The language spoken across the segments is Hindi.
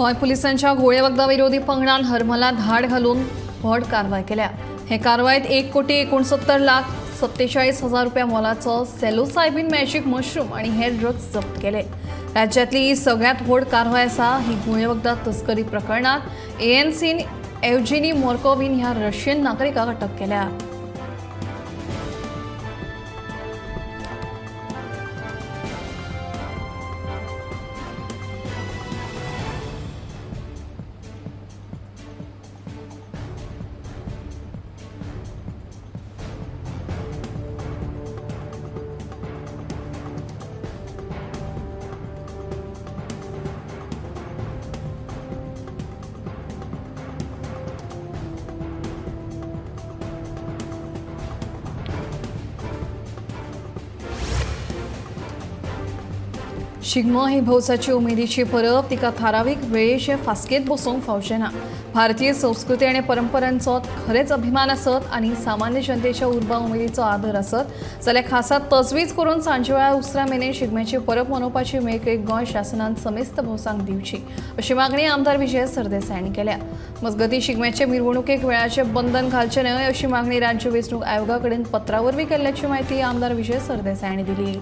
गोंय पुलिसांच्या घोळे वखदा विरोधी पंगडान हरमला धाड घालून व्हड कारवाय केल्या। हे कारवायेत 1,69,47,000 रुपया मोलाचो सेलोसायबीन मॅजिक मशरूम आणि हेर ड्रग्स जप्त केले। राज्यातली ही सगळ्यात व्हड कारवाय आसा। ही घोळे वखदा तस्करी प्रकरणात एएनसीन एव्जेनी मोर्कोविन ह्या रशियन नागरिकाक अटक केल्या। शिगमो ही भौसाची उमेदीची परब। तिका थारावीक वेळेचे फासकेत बसोवंक फावचें ना। भारतीय संस्कृती आणि परंपरांचो खरेच अभिमान आसत आनी सामान्य जनतेच्या उर्बा उमेदीचो आदर आसत जाल्यार खासा तजवीज करून सांजे वेळार उसरा मेरेन शिगम्याची परब मनोवपाची मेकळीक गोंय शासनान समेस्त भौसांक दिवची अशी मागणी आमदार विजय सरदेसाय हांणी केल्या। मजगती शिगम्याचे मिरवणुकेक वेळाचे बंधन घालचे न्हय अशी मागणी राज्य वेंचणूक आयोगा कडेन पत्रा वरवीं केल्ल्याची म्हायती आमदार विजय सरदेसाय हांणी दिली।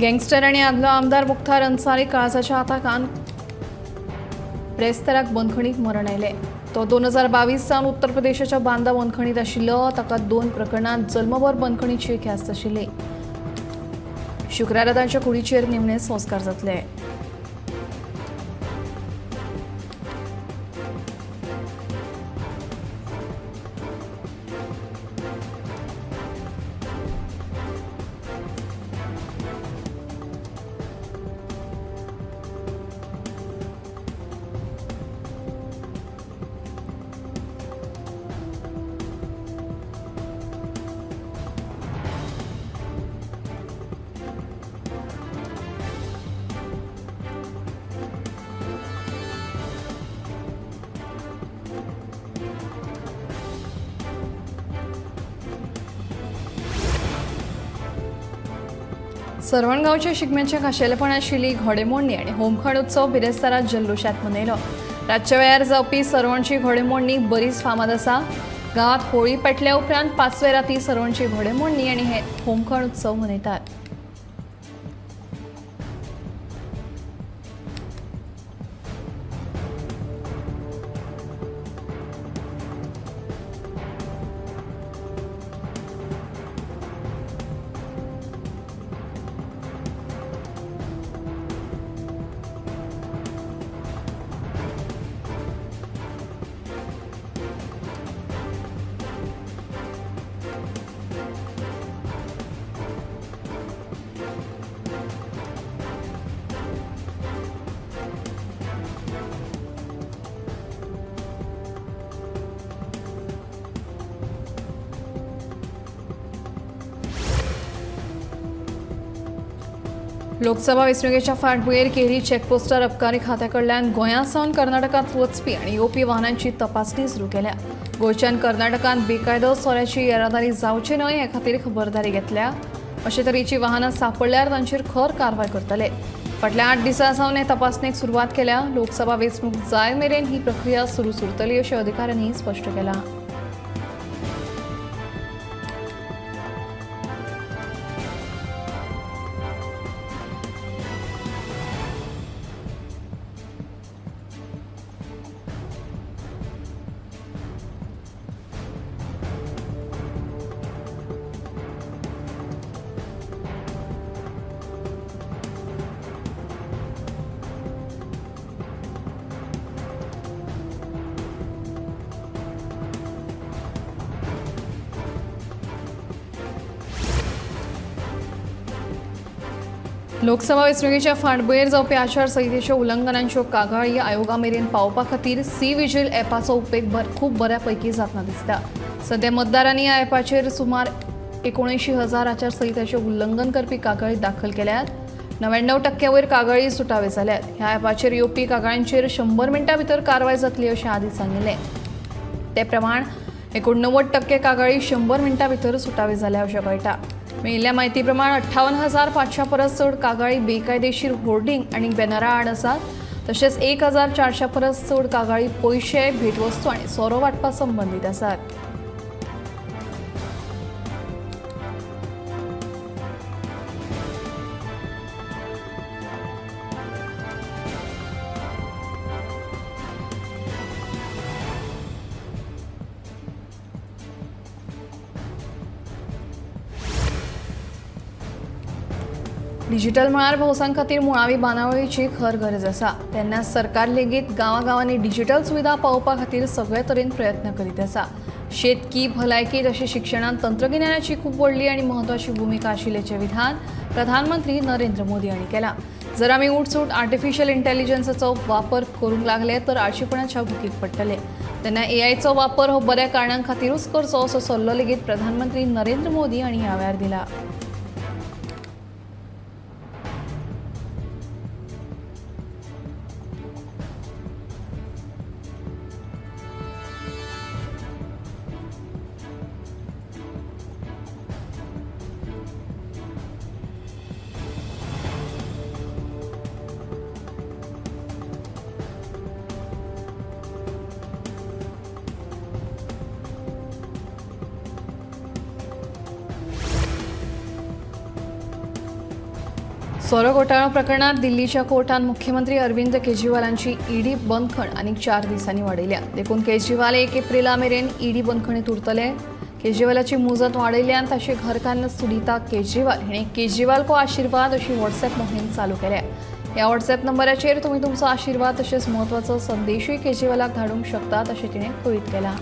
गँगस्टर आणि आदलो आमदार मुख्तार अन्सारी काळजाच्या आताकान प्रेस्तराक बंदखणीक मरण आयले। तो 2022 सावन उत्तर प्रदेशाच्या बांदा बंदखणीत आशिल्लो। ताका 2 प्रकरणांत जल्मभर बंदखणीची ख्यास्त आशिल्ली। शुक्रारा तांच्या कुडीचेर निमणे संस्कार जातले। सरवणगावच्या शिगम्याच्या खाशेलेपण आशिल्ली घोडेमोडणी आणि होमखण उत्सव बिरेस्तारात जल्लोशात मनयलो। रातच्या वेळार जावपी सरवणची घोडेमोडणी बरीच फामाद आसा। गांवांत होळी पेटल्या उपरांत 5वे राती सरवणची घोडेमोडणी आणि हे होमखण उत्सव मनयतात। लोकसभा वेंचणुकेच्या फाटभुंयेर केरी चेकपोस्टार अबकारी खात्याकडल्यान गोंयांसावन कर्नाटकांत वचपी आनी येवपी वाहनांची तपासणी सुरू केल्या। गोंयच्यान कर्नाटकांत बेकायदो सोऱ्याची येरादारी जावची न्हय हे खातीर खबरदारी घेतल्या। अशे तरेची वाहनां सांपडल्यार तांचेर खर कारवाय करतले। फाटल्या 8 दिसां सावन हे तपासणेक सुरवात केल्या। लोकसभा वेंचणूक जाय मेरेन ही प्रक्रिया सुरू उरतली अशें अधिकाऱ्यांनी स्पश्ट केलां। लोकसभा वेंचणुकेच्या फाटभुंयेर जावपी आचारसंहितेच्या उल्लंघनांच्यो कागाळी आयोगा मेरेन पावोवपा खातीर सी विजील ॲपाचो उपेग खूब बऱ्यापैकी जातना दिसता। सध्या मतदारांनी ह्या ॲपाचेर सुमार 79,000 आचारसंहितेचे उल्लंघन करपी कागाळी दाखल केल्यात। 99% वयर कागाळी सुटावे जाल्यात। ह्या ॲपाचेर येवपी कागाळींचेर 100 मिनटां भितर कारवाय जातली अशें आदीं सांगिल्लें। ते प्रमाण 89% कागाळी 100 मिनटां भितर सुटावे जाल्या अशें कळटा। मेळिल्ल्या म्हायती प्रमाण 58,500 परस चड कागाळी बेकायदेशीर होर्डिंग आनी बॅनरां आड आसात। तशेंच 1,400 परस चड कागाळी पयशे, भेटवस्तू आनी सोरो वांटपा संबंदीत आसात। डिजिटल मळार भौसां खातीर मुळावी बांदावळीची खर गरज आसा। तेन्नाच सरकार लेगीत गांवांनी डिजिटल सुविधा पावोवपा खातीर सगळे तरेन प्रयत्न करीत आसा। शेतकी, भलायकी तशेंच शिक्षणांत तंत्रगिन्यानाची खूब व्हडली आनी म्हत्वाची भुमिका आशिल्ल्याचें विधान प्रधानमंत्री नरेंद्र मोदी हांणी केलां। जर आमी उठसूट आर्टिफिशियल इंटेलिजन्साचो वापर करूंक लागले तर आळशीपणाच्या भुकीक पडटले। तेन्ना एआयचो वापर हो बऱ्या कारणां खातीरूच करचो असो सल्लो लेगीत प्रधानमंत्री नरेंद्र मोदी हांणी ह्या वेळार दिला। सोरो घोटाळो प्रकरणात दिल्लीच्या कोर्टान मुख्यमंत्री अरविंद केजरीवालांची ईडी बंदखण आनीक 4 दिसांनी वाडयल्या। देखून केजरीवाल 1 एप्रिला मेरेन ईडी बंदखणीत उरतले। केजरीवालाची मुजत वाडयल्यान ताचे घरकान्न सुनीता केजरीवाल हिणें केजरीवाल को आशीर्वाद अशी व्हॉट्सॲप मोहीम चालू केल्या। ह्या व्हॉट्सॲप नंबराचेर तुमी तुमचो आशीर्वाद तशेंच म्हत्वाचो संदेशूय केजरीवालाक धाडूंक शकतात अशें तिणें कळीत केलां।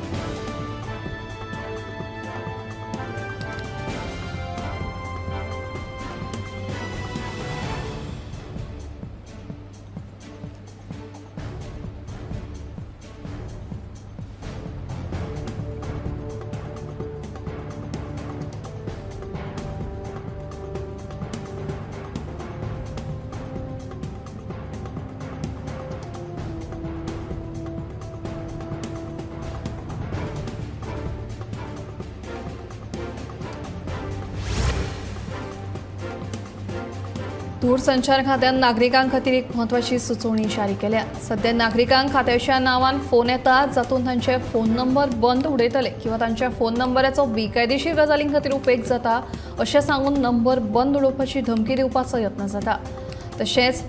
दूरसंचार खात्यान नागरिकां खातीर एक म्हत्वाची सुचोवणी जारी केल्या। सध्या नागरिकांक खात्याच्या नांवान फोन येतात जातून तांचे फोन नंबर बंद उडयतले किंवा तांच्या फोन नंबराचो बेकायदेशीर गजालीं खातीर उपेग जाता अशें सांगून नंबर बंद उडोवपाची धमकी दिवपाचो यत्न जाता। तशेंच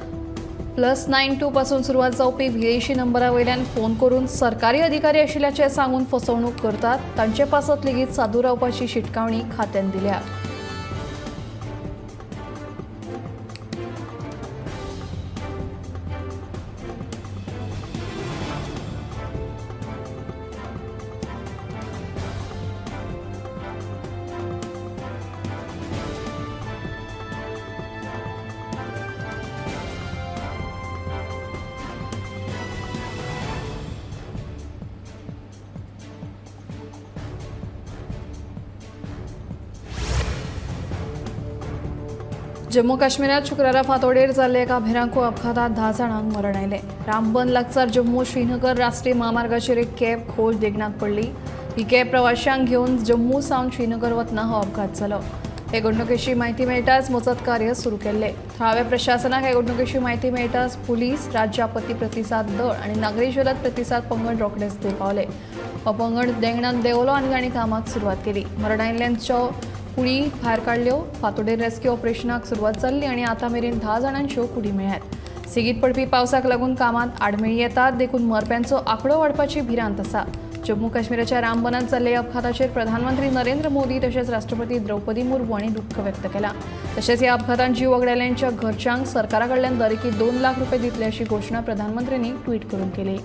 +92 पासून सुरवात जावपी विदेशी नंबरा वयल्यान फोन करून सरकारी अधिकारी आशिल्ल्याचें सांगून फसवणूक करतात। तांचे पासत लेगीत सादूर रावपाची शिटकावणी खात्यान दिल्या। जम्मू काश्मीरात शुक्रारा फांतोडेर जाल्ल्या एका भिरांकूळ अपघातात 10 जाणांक मरण आयलें। रामबन लागसार जम्मू श्रीनगर राष्ट्रीय महामार्गाचेर एक कॅब खोल देगणात पडली। ही कॅब प्रवाशांक घेवन जम्मू सावन श्रीनगर वतना हो अपघात जालो। हे घडणुकेची म्हायती मेळटाच मजत कार्य सुरू केल्लें। थळाव्या प्रशासनाक हे घडणुकेची म्हायती मेळटाच पुलीस, राज्य आपत्ती प्रतिसाद दळ आनी नागरी जलद प्रतिसाद पंगड रोखडेच थंय पावले। हो पंगड देगणात देंवलो आनी तांणी कामाक सुरवात केली। मरण आयिल्ल्यांच्यो कुडी भायर काडल्यो। फांतोडेर रेस्क्यू ऑपरेशनाक सुरवात जाल्ली आनी आतां मेरेन 10 जाणांच्यो कुडी मेळ्ळ्यात। सेगीत पडपी पावसाक लागून कामांत आडमेळी येतात देखून मरप्यांचो आंकडो वाडपाची भिरांत आसा। जम्मू काश्मीराच्या रामबनात जाल्ल्या अपघाताचेर प्रधानमंत्री नरेंद्र मोदी तशेंच राष्ट्रपती द्रौपदी मुर्मू हांणी दुख्ख व्यक्त केलां। तशेंच ह्या अपघातांत जीव वगडायल्ल्यांच्या घरच्यांक सरकारा कडल्यान दरेकी 2 लाख रुपये दितले अशी घोशणा प्रधानमंत्र्यांनी ट्वीट करून केली।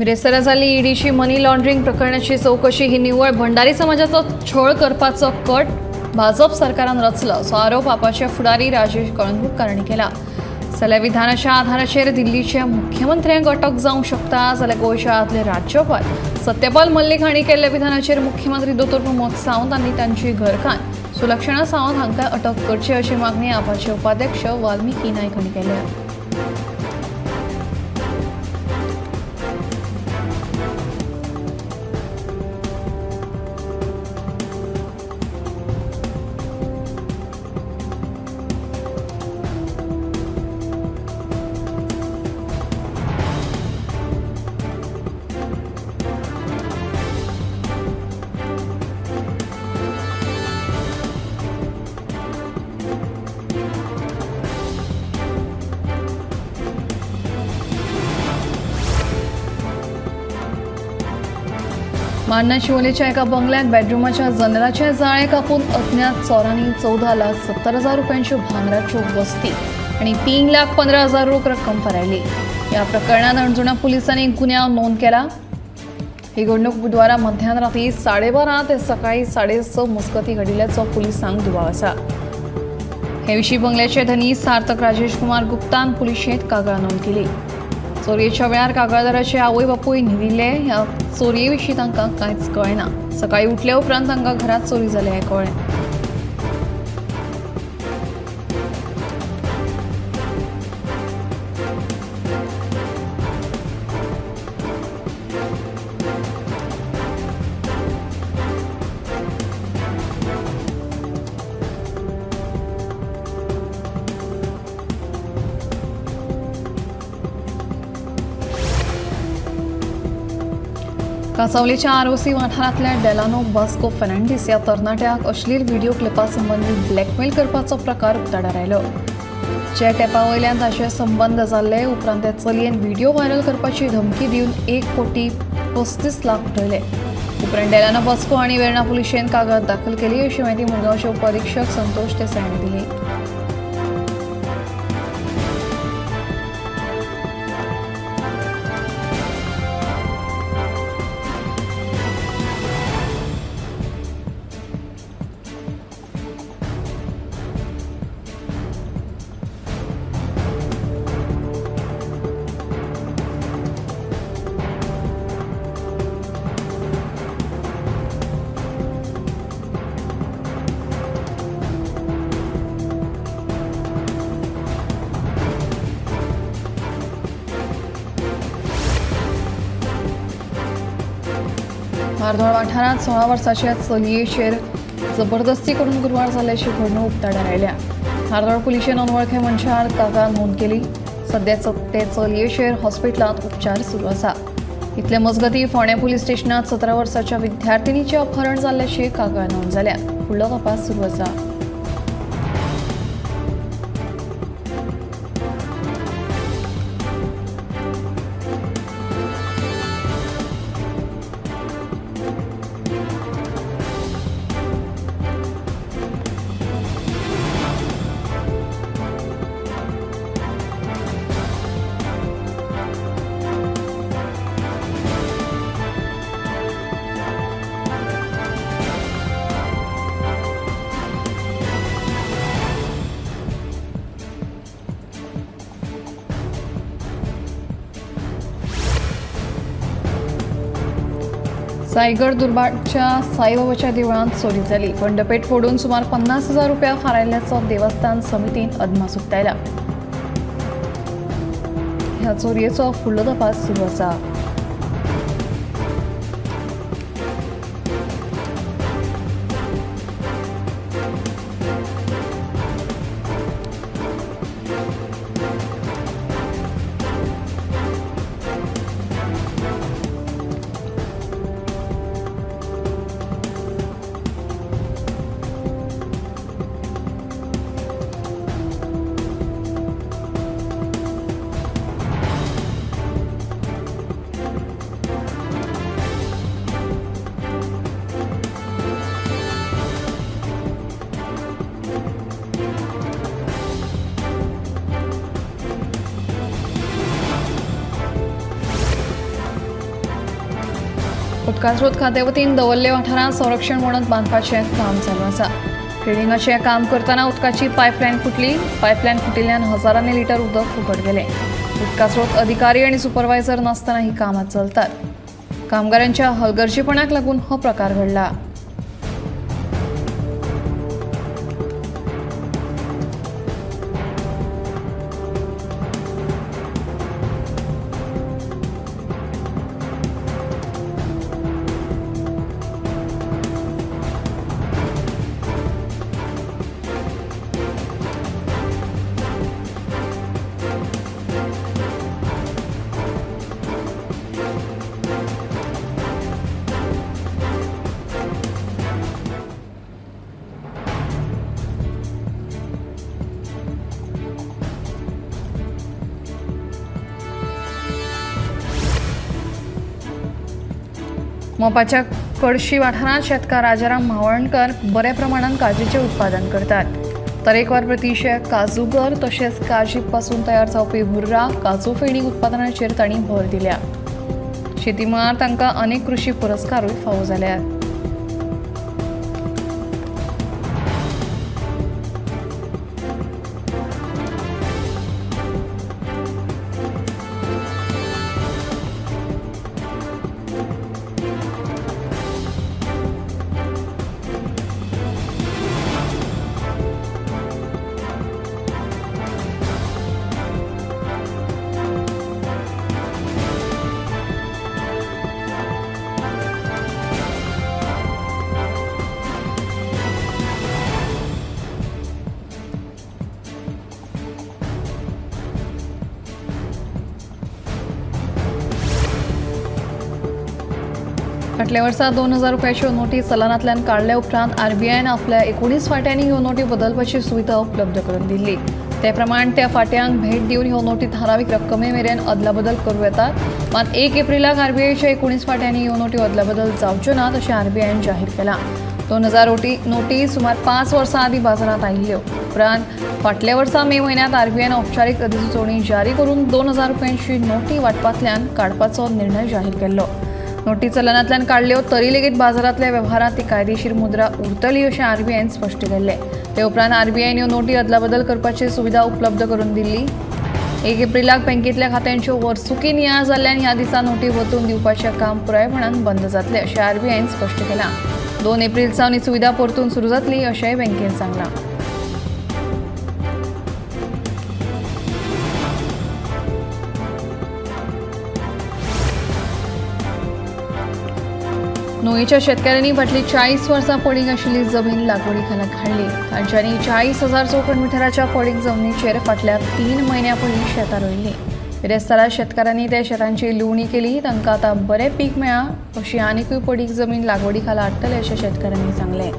मिरेसरा जाल्ली ईडीची मनी लॉन्ड्रिंग प्रकरणाची चौकशी ही निव्वळ भंडारी समाजाचो छळ करपाचो कट भाजप सरकारान रचलो असो आरोप आपाचे फुडारी राजेश कळंगूटकारांनी केला। जाल्यार विधानाच्या आधाराचेर दिल्लीच्या मुख्यमंत्र्यांक अटक जावंक शकता जाल्यार गोंयच्या आदले राज्यपाल सत्यपाल मल्लीक हांणी केल्ल्या विधानाचेर मुख्यमंत्री दोतोर प्रमोद सावंत आनी तांची घरकान्न सुलक्षणा सावंत हांकां अटक करची अशी मागणी आपाचे उपाध्यक्ष वाल्मिकी नायक हांणी केल्या। मान्ना शिवोलेच्या एका बंगल्यात बेडरूमाच्या जनेलाचे जाळे कापून अज्ञात चोरांनी 14,70,000 रुपयांच्यो भांगराच्यो वस्ती आणि 3,15,000 रोख रक्कम फरायली। या प्रकरणात अणजुणा पोलिसांनी गुन्यांव नोंद केला। ही घडणूक बुधवारा मध्यरात्री 12:30 ते सकाळी 6:30 मजगतीं घडिल्ल्याचो पुलिसांक दुबाव आसा। हे विशीं बंगल्याचे धनी सार्थक राजेश कुमार गुप्तान पुलिशेंत कागाळ नोंद केली। चोरयेच्या वेळार कागाळदाराचे आवय बापूय न्हिदिल्ले। ह्या चोरये विशीं तांकां कांयच कळना। सकाळी उठले उपरांत तांकां घरांत चोरी जाली हें कळ्ळें। कांसावलेच्या आरओसी वाठारांतल्या डेलानो बास्को फर्नांडीस ह्या तरणाट्याक अश्लील व्हिडिओ क्लिपा संबंधी ब्लॅकमेल करपाचो प्रकार उक्ताडार आयलो। चॅट एपा वयल्यान ताचे संबंध जाल्ले उपरांत ते चलयेन व्हिडिओ व्हायरल करपाची धमकी दिवन 1,35,00,000 उठयले। उपरांत डेलानो बास्को आनी वेर्णा पुलिशेन कागाळ दाखल केली अशी माहिती मुरगांवचे उपअधीक्षक संतोष देसाई हांणी दिली। मारदोळ वाठारांत 16 वर्सांच्या चलयेचेर जबरदस्ती करून गुरवार जाल्ल्याची घडणूक उक्ताडार आयल्या। मारदोळ पुलिशेन अनवळखे मनशार कागाळ नोंद केली। सध्या ते चलयेचेर हॉस्पिटलांत उपचार सुरू आसा। इतले मजगतीं फोंडें पुलीस स्टेशनांत 17 वर्सांच्या विद्यार्थिनीचें अपहरण जाल्ल्याची कागाळ नोंद जाल्या। फुडलो तपास सुरू आसा। सायगड दुर्भाटच्या साईबाबाच्या देवळांत चोरी जाली। खंडपेट फोडून सुमार 50,000 रुपया फारायल्ल्याचो देवस्थान समितीन अदमास उक्तायला। ह्या चोरयेचो फुडलो तपास सुरू आसा। उदकास्रोत खात्या वतीन दवर्ले वाठारांत संरक्षण वणत बांदपाचें काम चालू आसा. ड्रेनिंगाचें काम करतना उदकाची पायपलायन फुटली. पायपलायन फुटिल्ल्यान हजारांनी लिटर उदक फुकट गेलें. उदकास्रोत अधिकारी आनी सुपरवायझर नासतना ही कामां चलतात. कामगारांच्या हलगर्जीपणाक लागून हो प्रकार घडला. मोपाच्या कडशी वाठारांत शेतकार राजाराम मावळणकर बऱ्या प्रमाणात काजीचे उत्पादन करतात. तरेकवार प्रतीचे काजूगर तशेंच काजी पासून तयार जावपी भुर्रा काजू फेणी उत्पादनाचेर तांणी भर दिल्या. शेती मळार तांकां अनेक कृषी पुरस्कारूय फावो जाल्यात. फाटल्या वर्सा 2000 रुपयाच्यो नोटी चलनांतल्यान काडल्या उपरांत आरबीआयन आपल्या 19 फांट्यांनी ह्यो नोटी बदलपाची सुविधा उपलब्ध करून दिल्ली. ते प्रमाण त्या फांट्यांक भेट दिवन ह्यो नोटी थारावीक रक्कमे मेरेन अदलाबदल करूं येतात. मात 1 एप्रिलाक आरबीआयच्या 19 फांट्यांनी ह्यो नोटी अदलाबदल जावच्यो नात अशें आरबीआयन जाहीर केलां. 2000 नोटी सुमार 5 वर्सां आदीं बाजारांत आयिल्ल्यो. उपरांत फाटल्या वर्सा मे म्हयन्यांत आरबीआयन औपचारीक अधिसुचोवणी जारी करून 2000 रुपयांची नोटी वांटपांतल्यान काडपाचो निर्णय जाहीर केल्लो. नोटी चलनांतल्यान काडल्यो तरी लेगीत बाजारांतल्या वेव्हारांत ती कायदेशीर मुद्रा उरतली अशें आरबीआयन स्पश्ट केल्लें. ते उपरांत आरबीआयन ह्यो नोटी अदलाबदल करपाची सुविधा उपलब्ध करून दिल्ली. 1 एप्रिलाक बँकेंतल्या खात्यांच्यो वर्सुकी नियाळ जाल्ल्यान ह्या दिसा नोटी वतून दिवपाचें काम पुरायपणान बंद जातलें अशें आरबीआयन स्पश्ट केलां. 2 एप्रिल सावन ही सुविधा परतून सुरू जातली अशेंय बँकेन सांगलां. नुयेच्या शेतकऱ्यांनी फाटली 40 वर्सां पडीक आशिल्ली जमीन लागवडी खाला हाडली. तांच्यांनी 40,000 चौखण मिटराच्या पडीक जमनीचेर फाटल्या 3 म्हयन्यां पयलीं शेतां रोयिल्लीं. बिरेस्तारा शेतकारांनी त्या शेतांची लुवणी केली. तांकां आतां बरें पीक मेळ्ळां अशी आनीकूय पडीक जमीन लागवडी खाला हाडटले अशें शेतकारांनी सांगलें.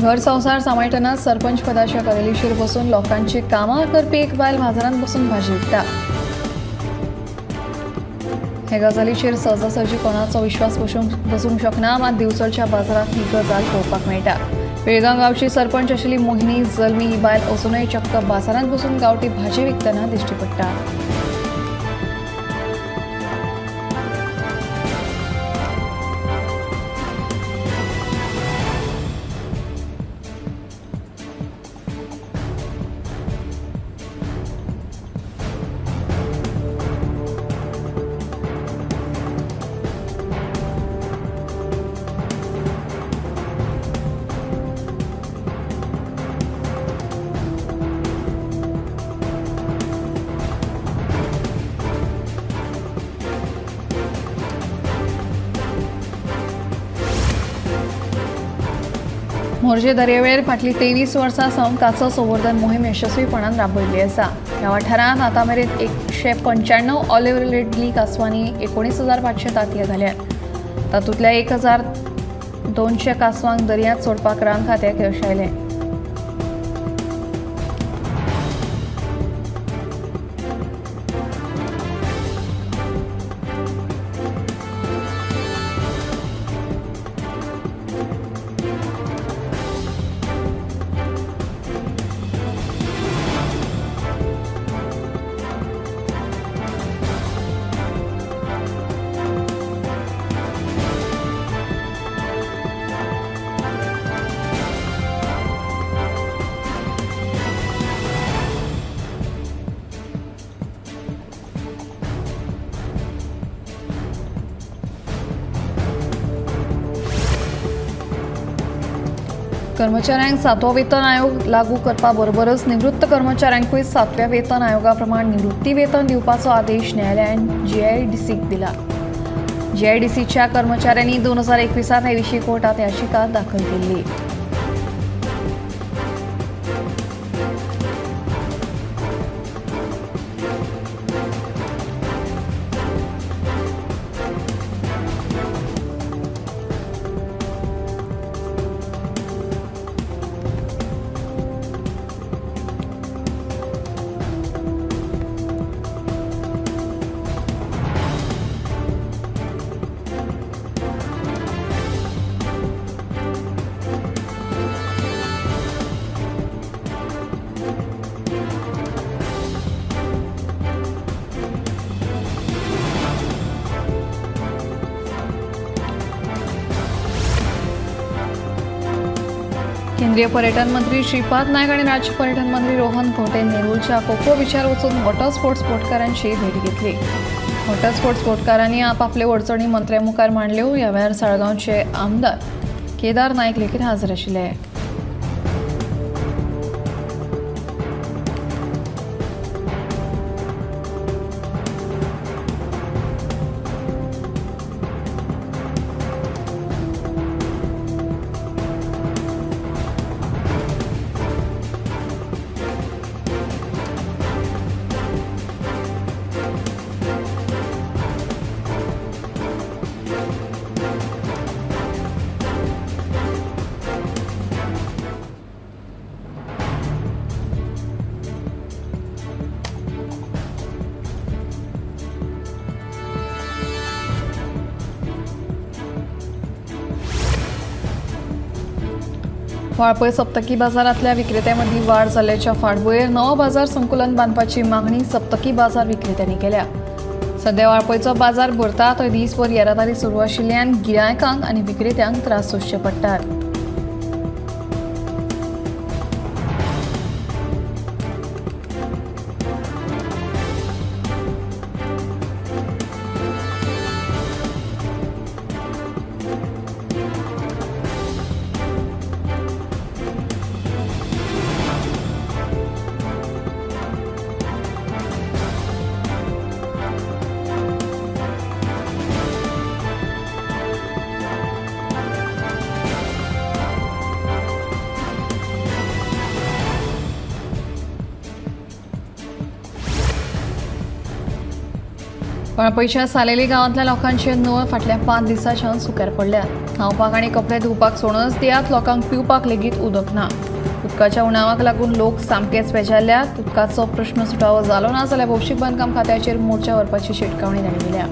घर संसार सांबाळटना सरपंच पदाच्या कदेलीशीर बसून लोकांची कामां करपी एक बायल बाजारांत बसून भाजी विकता. हे गजालीचेर सहजासहजी कोणाचो विश्वास बसूंक शकना. मात दिवचलच्या बाजारांत ही गजाल पळोवपाक मेळटा. बेळगांव गांवची सरपंच आशिल्ली मोहिनी जल्मी ही बायल अजूनय चक्क बाजारांत बसून गांवठी भाजी विकतना दिश्टी पडटा. मोर्जे दर्यावेळेर फाटली 23 वर्सां सावन कासव संवर्धन मोहीम यशस्वीपणान राबयल्ली आसा। ह्या वाठारांत आतां मेरेन 195 ऑलिव्ह रिडली कासवांनी 19,500 तांतयां घाल्यात। तातूंतल्या 1,200 कासवांक दर्यांत सोडपाक रान खात्याक येवजण आयलें। कर्मचाऱ्यांक 7वो वेतन आयोग लागू करपा बरोबरच निवृत्त कर्मचाऱ्यांकूय 7व्या वेतन आयोगा प्रमाण निवृत्ती वेतन दिवपाचो आदेश न्यायालयान जीआयडीसीक दिला। जीआयडीसीच्या कर्मचाऱ्यांनी 2021 हे विशीं कोर्टात याचिका दाखल केल्ली। केंद्रीय पर्यटन मंत्री श्रीपाद नायक आणि राज्य पर्यटन मंत्री रोहन खंवटे नेरूलच्या कोको बीचार वचून वॉटर स्पोर्ट्स बोटकारांची भेट घेतली। वॉटर स्पोर्ट्स बोटकारांनी आपले अडचणी मंत्र्या मुखार मांडल्यो। ह्या वेळार साळगांवचे आमदार केदार नायक लेगीत हाजीर आशिल्ले। वाळपय सप्तकी बाजारांतल्या विक्रेत्यांमदीं वाड जाल्ल्याच्या फाटभुंयेर नवो बाजार संकुलन बांदपाची मागणी सप्तकी बाजार विक्रेत्यांनी केल्या। सध्या वाळपयचो बाजार भरता थंय दिसभर येरादारी सुरू आशिल्ल्यान गिरायकांक आनी विक्रेत्यांक त्रास सोंसचे पडटात। वाळपयच्या सालेली गांवांतल्या लोकांचे नळ फाटल्या 5 दिसांच्यान सुक्यार पडल्या। न्हावपाक आनी कपडे धुवपाक सोडूनच दियात लोकांक पिवपाक लेगीत उदक ना। उदकाच्या उणावाक लागून लोक सामकेच बेजारल्यात। उदकाचो प्रश्न सुटावो जालो ना जाल्यार भौशीक बांदकाम खात्याचेर मोर्चा व्हरपाची शिटकावणी तांणी दिल्या।